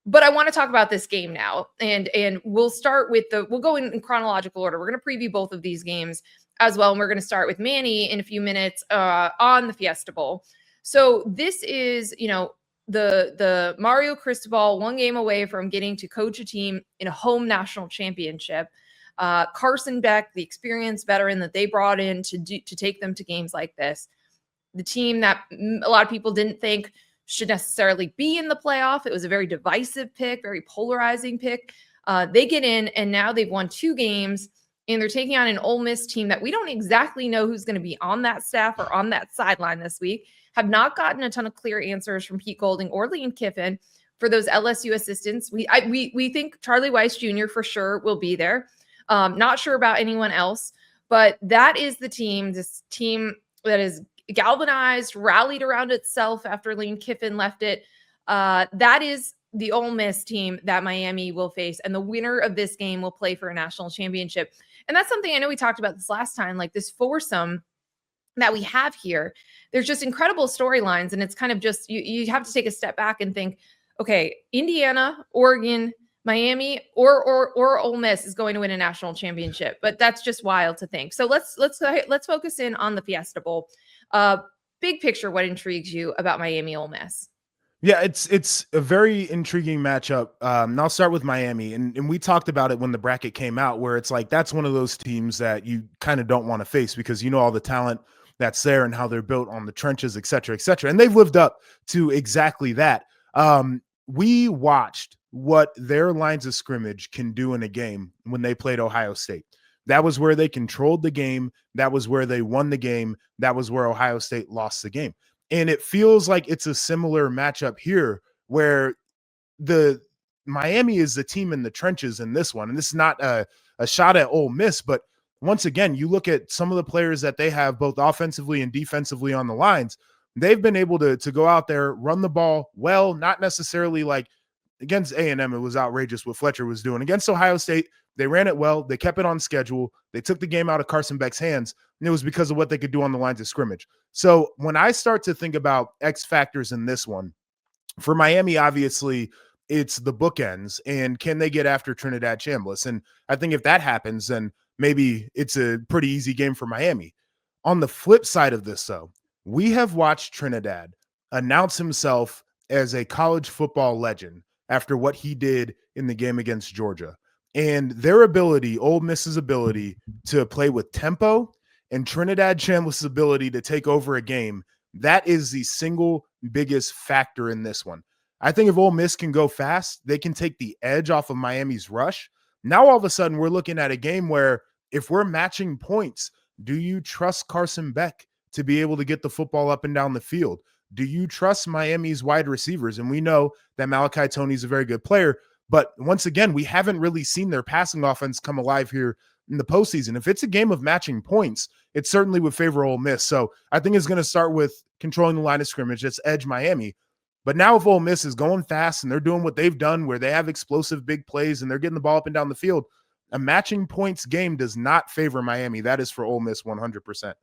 But I want to talk about this game now, and we'll start with we'll go in chronological order. We're going to preview both of these games as well, and we're going to start with Manny in a few minutes on the Fiesta Bowl. So this is, the Mario Cristobal, one game away from getting to coach a team in a home national championship. Carson Beck, the experienced veteran that they brought in to take them to games like this. The team that a lot of people didn't think should necessarily be in the playoff. It was a very divisive pick, very polarizing pick. They get in, and now they've won 2 games, and they're taking on an Ole Miss team that we don't exactly know who's going to be on that staff or on that sideline this week. Have not gotten a ton of clear answers from Pete Golding or Lane Kiffin for those LSU assistants. We think Charlie Weiss Jr. for sure will be there. Not sure about anyone else, but that is the team, this team that is galvanized, rallied around itself after Lane Kiffin left it. That is the Ole Miss team that Miami will face, and the winner of this game will play for a national championship. And that's something I know we talked about this last time, like this foursome that we have here. There's just incredible storylines, and it's kind of just you have to take a step back and think, okay, Indiana, Oregon, Miami, or Ole Miss is going to win a national championship, but that's just wild to think. So let's focus in on the Fiesta Bowl. Big picture, what intrigues you about Miami Ole Miss? Yeah, it's a very intriguing matchup. And I'll start with Miami, and we talked about it when the bracket came out, where it's like that's one of those teams that you kind of don't want to face because you know all the talent that's there and how they're built on the trenches, et cetera, and they've lived up to exactly that. We watched what their lines of scrimmage can do in a game when they played Ohio State. That was where they controlled the game. That was where they won the game. That was where Ohio State lost the game. And it feels like it's a similar matchup here where the Miami is the team in the trenches in this one. And this is not a shot at Ole Miss, but once again, you look at some of the players that they have both offensively and defensively on the lines. They've been able to go out there, run the ball well, not necessarily like against A&M. It was outrageous what Fletcher was doing. Against Ohio State, they ran it well. They kept it on schedule. They took the game out of Carson Beck's hands, and it was because of what they could do on the lines of scrimmage. So when I start to think about X factors in this one, for Miami, obviously, it's the bookends, and can they get after Trinidad Chambliss? And I think if that happens, then maybe it's a pretty easy game for Miami. On the flip side of this, though, we have watched Trinidad announce himself as a college football legend after what he did in the game against Georgia. And their ability, Ole Miss's ability to play with tempo and Trinidad Chambliss' ability to take over a game, that is the single biggest factor in this one. I think if Ole Miss can go fast, they can take the edge off of Miami's rush. Now, all of a sudden, we're looking at a game where if we're matching points, do you trust Carson Beck to be able to get the football up and down the field? Do you trust Miami's wide receivers? And we know that Malachi Toney is a very good player, but once again, we haven't really seen their passing offense come alive here in the postseason. If it's a game of matching points, it certainly would favor Ole Miss. So I think it's going to start with controlling the line of scrimmage. That's edge Miami. But now if Ole Miss is going fast and they're doing what they've done where they have explosive big plays and they're getting the ball up and down the field, a matching points game does not favor Miami. That is for Ole Miss 100%.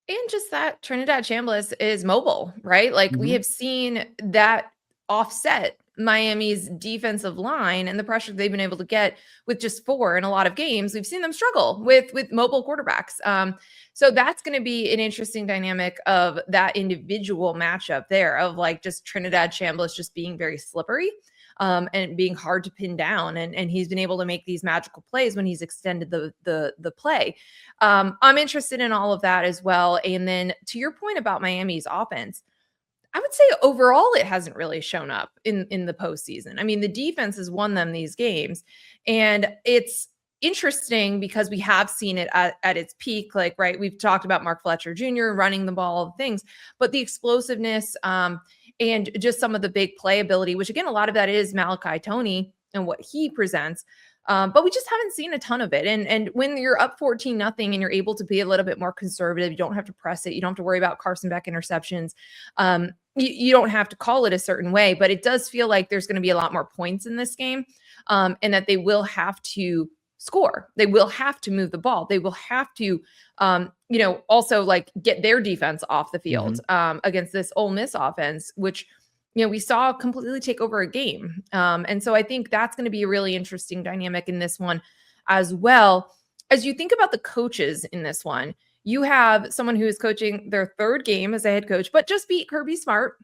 And just that Trinidad Chambliss is mobile, right? Like we have seen that offset Miami's defensive line and the pressure they've been able to get with just 4 in a lot of games. We've seen them struggle with mobile quarterbacks. So that's going to be an interesting dynamic of that individual matchup there of like just Trinidad Chambliss just being very slippery and being hard to pin down. And he's been able to make these magical plays when he's extended the play. I'm interested in all of that as well. And then to your point about Miami's offense, I would say overall it hasn't really shown up in the postseason. I mean, the defense has won them these games, and it's interesting because we have seen it at its peak. Like, right, we've talked about Mark Fletcher Jr. running the ball, things, but the explosiveness and just some of the big playability, which again, a lot of that is Malachi Toney and what he presents. But we just haven't seen a ton of it. And when you're up 14-0 and you're able to be a little bit more conservative, you don't have to press it. You don't have to worry about Carson Beck interceptions. You don't have to call it a certain way, but it does feel like there's going to be a lot more points in this game and that they will have to score. They will have to move the ball. They will have to, also like get their defense off the field against this Ole Miss offense, which we saw completely take over a game. And so I think that's going to be a really interesting dynamic in this one as well. As you think about the coaches in this one, you have someone who is coaching their third game as a head coach, but just beat Kirby Smart.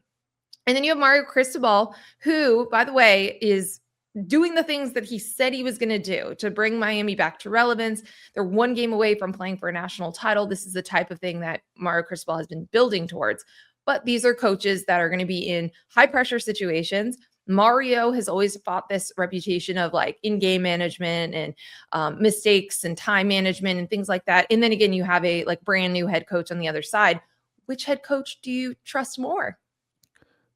And then you have Mario Cristobal, who, by the way, is doing the things that he said he was going to do to bring Miami back to relevance. They're one game away from playing for a national title. This is the type of thing that Mario Cristobal has been building towards. But these are coaches that are going to be in high pressure situations. Mario has always fought this reputation of like in-game management and mistakes and time management and things like that. And then again, you have a like brand new head coach on the other side. Which head coach do you trust more?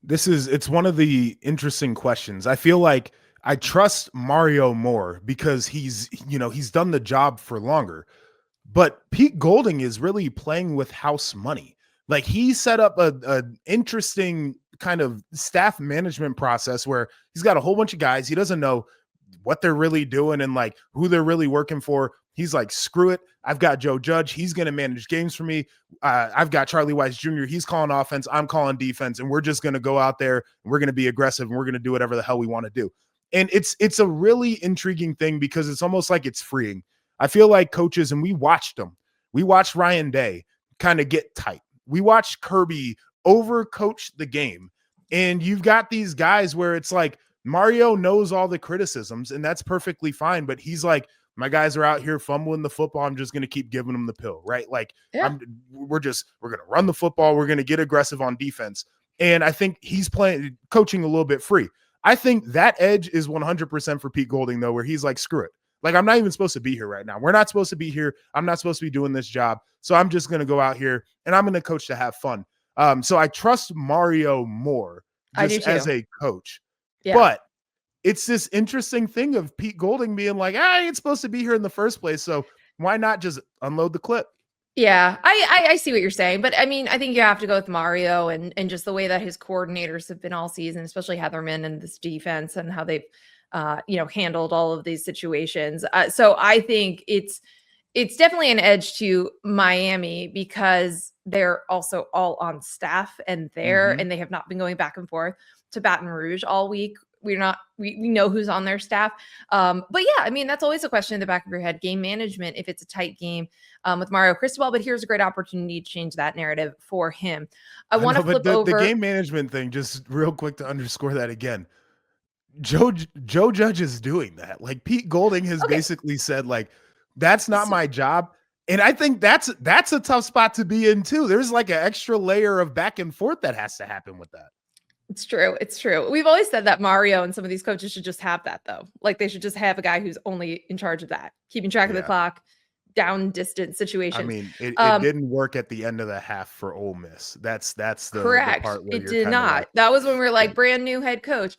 It's one of the interesting questions. I feel like I trust Mario more because he's done the job for longer. But Pete Golding is really playing with house money. Like he set up a interesting kind of staff management process where he's got a whole bunch of guys. He doesn't know what they're really doing and like who they're really working for. He's like, screw it. I've got Joe Judge. He's going to manage games for me. I've got Charlie Weiss Jr. He's calling offense. I'm calling defense. And we're just going to go out there and we're going to be aggressive and we're going to do whatever the hell we want to do. And it's a really intriguing thing because it's almost like it's freeing. I feel like coaches, and we watched them. We watched Ryan Day kind of get tight. We watched Kirby overcoach the game. And you've got these guys where it's like Mario knows all the criticisms, and that's perfectly fine. But he's like, my guys are out here fumbling the football. I'm just going to keep giving them the pill, right? Like we're going to run the football. We're going to get aggressive on defense. And I think he's coaching a little bit free. I think that edge is 100% for Pete Golding, though, where he's like, screw it. Like, I'm not even supposed to be here right now. We're not supposed to be here. I'm not supposed to be doing this job. So I'm just going to go out here and I'm going to coach to have fun. So I trust Mario more just as a coach. Yeah. But it's this interesting thing of Pete Golding being like, I ain't supposed to be here in the first place. So why not just unload the clip? Yeah, I see what you're saying. But I mean, I think you have to go with Mario and just the way that his coordinators have been all season, especially Heatherman and this defense and how they've handled all of these situations. So I think it's definitely an edge to Miami because they're also all on staff and and they have not been going back and forth to Baton Rouge all week. We know who's on their staff. But yeah, I mean, that's always a question in the back of your head, game management, if it's a tight game with Mario Cristobal, but here's a great opportunity to change that narrative for him. I want to flip over the game management thing, just real quick to underscore that again. Joe Judge is doing that. Like Pete Golding has basically said, like, that's not my job. And I think that's a tough spot to be in too. There's like an extra layer of back and forth that has to happen with that. It's true. It's true. We've always said that Mario and some of these coaches should just have that though. Like they should just have a guy who's only in charge of that, keeping track of the clock, down distance situations. I mean, it didn't work at the end of the half for Ole Miss. That's the correct. part where it did not. That was when we were like brand new head coach.